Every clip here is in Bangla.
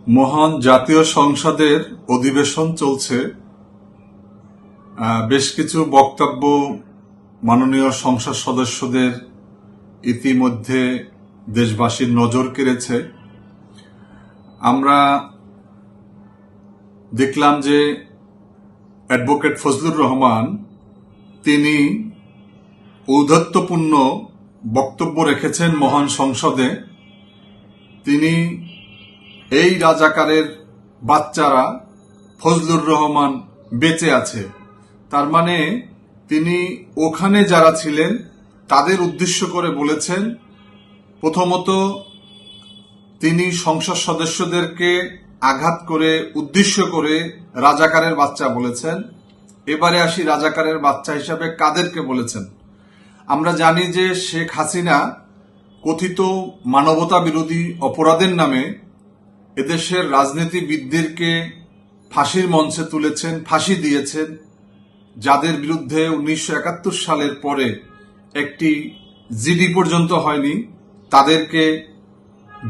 মহান জাতীয় সংসদের অধিবেশন চলছে। বেশ কিছু বক্তব্য মাননীয় সংসদ সদস্যদের ইতিমধ্যে দেশবাসীর নজর কেড়েছে। আমরা দেখলাম যে অ্যাডভোকেট ফজলুর রহমান তিনি ঔদ্ধত্যপূর্ণ বক্তব্য রেখেছেন মহান সংসদে। তিনি এই রাজাকারের বাচ্চারা ফজলুর রহমান বেঁচে আছে, তার মানে তিনি ওখানে যারা ছিলেন তাদের উদ্দেশ্য করে বলেছেন। প্রথমত তিনি সংসদ সদস্যদেরকে আঘাত করে উদ্দেশ্য করে রাজাকারের বাচ্চা বলেছেন। এবারে আসি রাজাকারের বাচ্চা হিসাবে কাদেরকে বলেছেন। আমরা জানি যে শেখ হাসিনা কথিত মানবতা বিরোধী অপরাধের নামে এদেশের রাজনীতিবিদদেরকে ফাঁসির মঞ্চে তুলেছেন, ফাঁসি দিয়েছেন। যাদের বিরুদ্ধে 1971 সালের পরে একটি জিডি পর্যন্ত হয়নি, তাদেরকে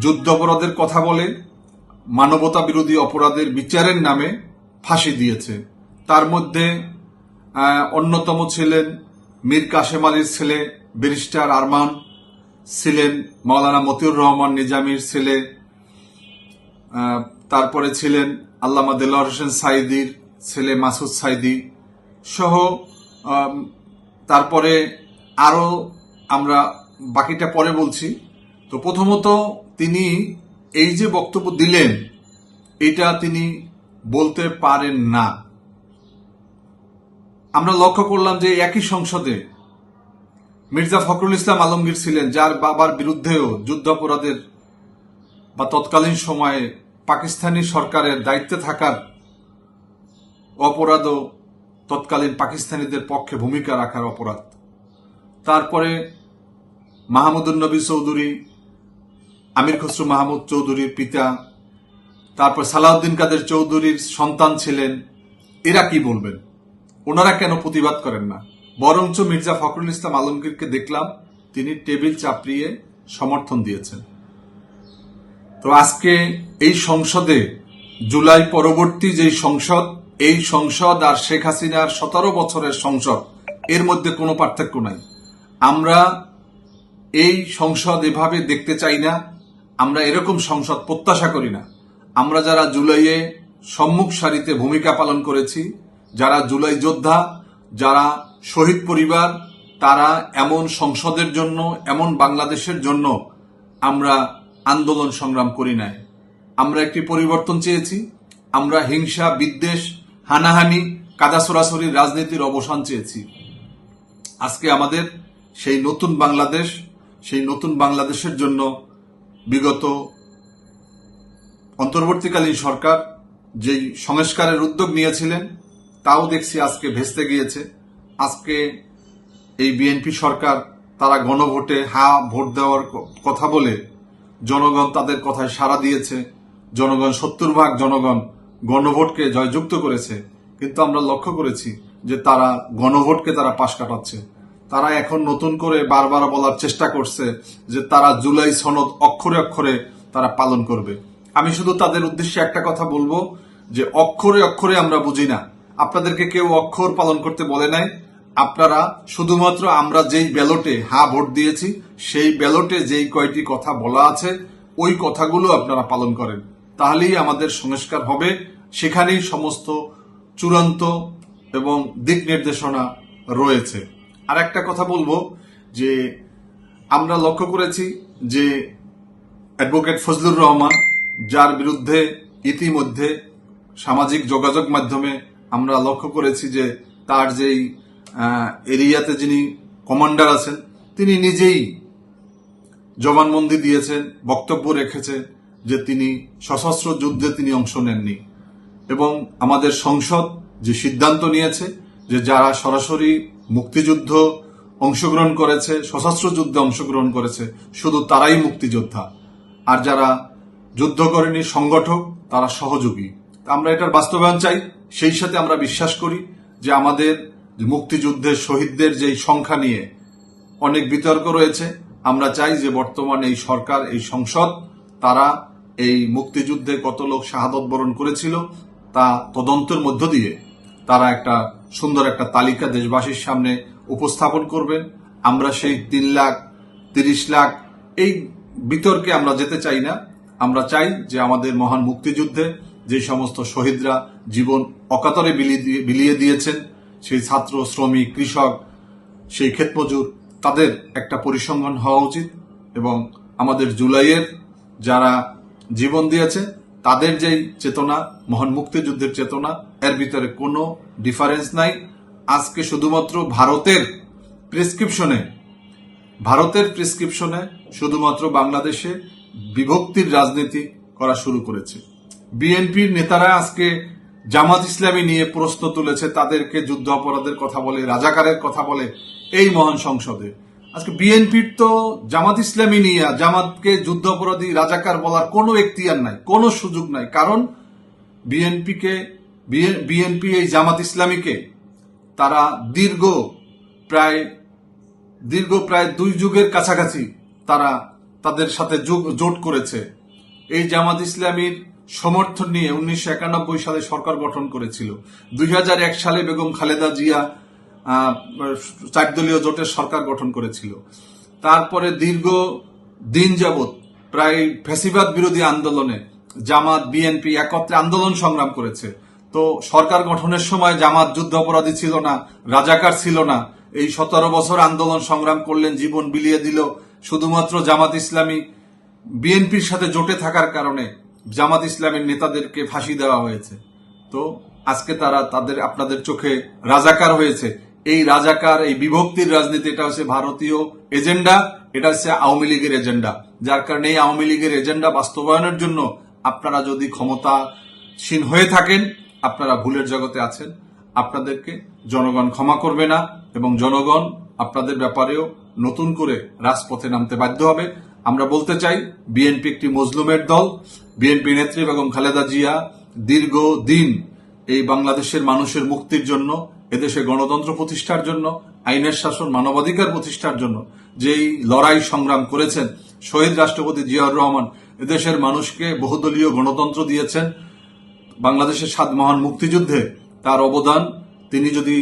যুদ্ধাপরাধের কথা বলে মানবতা বিরোধী অপরাধের বিচারের নামে ফাঁসি দিয়েছে। তার মধ্যে অন্যতম ছিলেন মীর কাসেম আলীর ছেলে ব্যারিস্টার আরমান, ছিলেন মাওলানা মতিউর রহমান নিজামীর ছেলে, তারপরে ছিলেন আল্লামা দেলোয়ার হোসেন সাঈদীর ছেলে মাসুদ সাঈদী সহ, তারপরে আরো আমরা বাকিটা পরে বলছি। তো প্রথমত তিনি এই যে বক্তব্য দিলেন, এটা তিনি বলতে পারেন না। আমরা লক্ষ্য করলাম যে একই সংসদে মির্জা ফখরুল ইসলাম আলমগীর ছিলেন, যার বাবার বিরুদ্ধেও যুদ্ধাপরাধের বা তৎকালীন সময়ে পাকিস্তানি সরকারের দায়িত্বে থাকার অপরাধ, তৎকালীন পাকিস্তানিদের পক্ষে ভূমিকা রাখার অপরাধ। তারপরে মাহমুদুন নবী চৌধুরী, আমির খসরু মাহমুদ চৌধুরীর পিতা, তারপর সালাউদ্দিন কাদের চৌধুরীর সন্তান ছিলেন। এরা কি বলবেন? ওনারা কেন প্রতিবাদ করেন না? বরঞ্চ মির্জা ফখরুল ইসলাম আলমগীরকে দেখলাম তিনি টেবিল চাপড়িয়ে সমর্থন দিয়েছেন। তো আজকে এই সংসদে জুলাই পরবর্তী যেই সংসদ, এই সংসদ আর শেখ হাসিনার 17 বছরের সংসদ, এর মধ্যে কোনো পার্থক্য নাই। আমরা এই সংসদ এভাবে দেখতে চাই না, আমরা এরকম সংসদ প্রত্যাশা করি না। আমরা যারা জুলাইয়ে সম্মুখ সারিতে ভূমিকা পালন করেছি, যারা জুলাই যোদ্ধা, যারা শহীদ পরিবার, তারা এমন সংসদের জন্য, এমন বাংলাদেশের জন্য আমরা আন্দোলন সংগ্রাম করি নাই। আমরা একটি পরিবর্তন চেয়েছি। আমরা হিংসা, বিদ্বেষ, হানাহানি, কাদা সরাসরির রাজনীতির অবসান চেয়েছি। আজকে আমাদের সেই নতুন বাংলাদেশ, সেই নতুন বাংলাদেশের জন্য বিগত অন্তর্বর্তীকালীন সরকার যেই সংস্কারের উদ্যোগ নিয়েছিলেন, তাও দেখছি আজকে ভেস্তে গিয়েছে। আজকে এই বিএনপি সরকার, তারা গণভোটে ভোট দেওয়ার কথা বলে জনগণ তাদের কথায় সাড়া দিয়েছে। জনগণ 70% জনগণ গণভোটকে জয়যুক্ত করেছে। কিন্তু আমরা লক্ষ্য করেছি যে তারা গণভোটকে তারা পাশ কাটাচ্ছে। তারা এখন নতুন করে বারবার বলার চেষ্টা করছে যে তারা জুলাই সনদ অক্ষরে অক্ষরে তারা পালন করবে। আমি শুধু তাদের উদ্দেশ্যে একটা কথা বলবো যে অক্ষরে অক্ষরে আমরা বুঝি না। আপনাদেরকে কেউ অক্ষর পালন করতে বলে নাই। আপনারা শুধুমাত্র আমরা যেই ব্যালটে ভোট দিয়েছি, সেই ব্যালটে যেই কয়টি কথা বলা আছে, ওই কথাগুলো আপনারা পালন করেন, তাহলেই আমাদের সংস্কার হবে। সেখানেই সমস্ত চূড়ান্ত এবং দিক নির্দেশনা রয়েছে। আর একটা কথা বলবো যে আমরা লক্ষ্য করেছি যে অ্যাডভোকেট ফজলুর রহমান, যার বিরুদ্ধে ইতিমধ্যে সামাজিক যোগাযোগ মাধ্যমে আমরা লক্ষ্য করেছি যে তার যেই এরিয়াতে যিনি কমান্ডার আছেন, তিনি নিজেই জবানবন্দি দিয়েছেন, বক্তব্য রেখেছে যে তিনি সশস্ত্র যুদ্ধে তিনি অংশ নেননি। এবং আমাদের সংসদ যে সিদ্ধান্ত নিয়েছে যে যারা সরাসরি মুক্তিযুদ্ধ অংশগ্রহণ করেছে, সশস্ত্র যুদ্ধে অংশগ্রহণ করেছে, শুধু তারাই মুক্তিযোদ্ধা, আর যারা যুদ্ধ করেনি সংগঠক, তারা সহযোগী। আমরা এটার বাস্তবায়ন চাই। সেই সাথে আমরা বিশ্বাস করি যে আমাদের মুক্তিযুদ্ধের শহীদদের যেই সংখ্যা নিয়ে অনেক বিতর্ক রয়েছে, আমরা চাই যে বর্তমান এই সরকার, এই সংসদ, তারা এই মুক্তিযুদ্ধে কত লোক শাহাদত বরণ করেছিল তা তদন্তের মধ্য দিয়ে তারা একটা সুন্দর একটা তালিকা দেশবাসীর সামনে উপস্থাপন করবেন। আমরা সেই 3 লাখ 30 লাখ এই বিতর্কে আমরা যেতে চাই না। আমরা চাই যে আমাদের মহান মুক্তিযুদ্ধে যে সমস্ত শহীদরা জীবন অকাতরে বিলিয়ে দিয়েছেন, সেই ছাত্র, শ্রমিক, কৃষক, সেই ক্ষেতমজুর, তাদের একটা পরিসংখ্যান হওয়া উচিত এবং আমাদের জুলাইয়ের যারা জীবন দিয়েছে তাদের যেই চেতনা, মহান মুক্তিযুদ্ধের চেতনা, এর ভিতরে কোনো ডিফারেন্স নাই। আজকে শুধুমাত্র ভারতের প্রেসক্রিপশনে শুধুমাত্র বাংলাদেশে বিভক্তির রাজনীতি করা শুরু করেছে। বিএনপির নেতারা আজকে জামাত ইসলামী নিয়ে প্রশ্ন তুলেছে, তাদেরকে যুদ্ধ অপরাধের কথা বলে, রাজাকারের কথা বলে এই মহান সংসদে। আজকে বিএনপির তো জামাত ইসলামী নিয়ে জামাতকে যুদ্ধ অপরাধী, রাজাকার বলার কোনো এখতিয়ার নাই, কোনো সুযোগ নাই। কারণ বিএনপি এই জামাত ইসলামীকে তারা দীর্ঘ প্রায় 2 যুগের কাছাকাছি তারা তাদের সাথে জোট করেছে। এই জামাত ইসলামীর সমর্থন নিয়ে 1991 সালে সরকার গঠন করেছিল। 2001 সালে বেগম খালেদা জিয়া 4 দলীয় জোটের সরকার গঠন করেছিল। তারপরে দীর্ঘ দিন যাবৎ প্রায় ফ্যাসিবাদ বিরোধী আন্দোলনে জামাত, বিএনপি একত্রে আন্দোলন সংগ্রাম করেছে। তো সরকার গঠনের সময় জামাত যুদ্ধ অপরাধী ছিল না, রাজাকার ছিল না। এই 17 বছর আন্দোলন সংগ্রাম করলেন, জীবন বিলিয়ে দিল শুধুমাত্র জামাত ইসলামী। বিএনপির সাথে জোটে থাকার কারণে জামাত ইসলামের নেতাদেরকে ফাঁসি দেওয়া হয়েছে। তো আজকে তারা আপনাদের চোখে রাজাকার হয়েছে। এই রাজাকার, এই বিভক্তির রাজনীতি, এটা হচ্ছে ভারতীয় এজেন্ডা, এটা হচ্ছে আওয়ামী লীগের এজেন্ডা। যার কারণে এই আওয়ামী লীগের এজেন্ডা বাস্তবায়নের জন্য আপনারা যদি ক্ষমতাসীন হয়ে থাকেন, আপনারা ভুলের জগতে আছেন। আপনাদেরকে জনগণ ক্ষমা করবে না এবং জনগণ আপনাদের ব্যাপারেও নতুন করে রাজপথে নামতে বাধ্য হবে। আমরা বলতে চাই, বিএনপি একটি মজলুমের দল। বিএনপি নেত্রী বেগম খালেদা জিয়া দীর্ঘদিন এই বাংলাদেশের মানুষের মুক্তির জন্য, এদেশে গণতন্ত্র প্রতিষ্ঠার জন্য, আইনের শাসন, মানবাধিকার প্রতিষ্ঠার জন্য যেই লড়াই সংগ্রাম করেছেন, শহীদ রাষ্ট্রপতি জিয়াউর রহমান এদেশের মানুষকে বহুদলীয় গণতন্ত্র দিয়েছেন। বাংলাদেশের মহান মুক্তিযুদ্ধে তার অবদান, তিনি যদি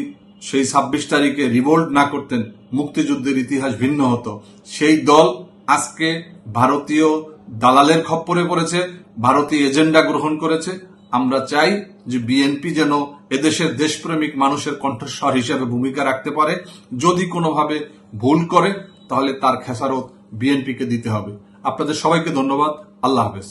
সেই 26 তারিখে রিভোল্ট না করতেন, মুক্তিযুদ্ধের ইতিহাস ভিন্ন হতো। সেই দল আজকে ভারতীয় দালালের খপ্পরে পড়েছে, ভারতীয় এজেন্ডা গ্রহণ করেছে। আমরা চাই যে বিএনপি যেন এদেশের দেশপ্রেমিক মানুষের কণ্ঠস্বর হিসেবে ভূমিকা রাখতে পারে। যদি কোনোভাবে ভুল করে তাহলে তার খেসারত বিএনপিকে দিতে হবে। আপনাদের সবাইকে ধন্যবাদ। আল্লাহ হাফেজ।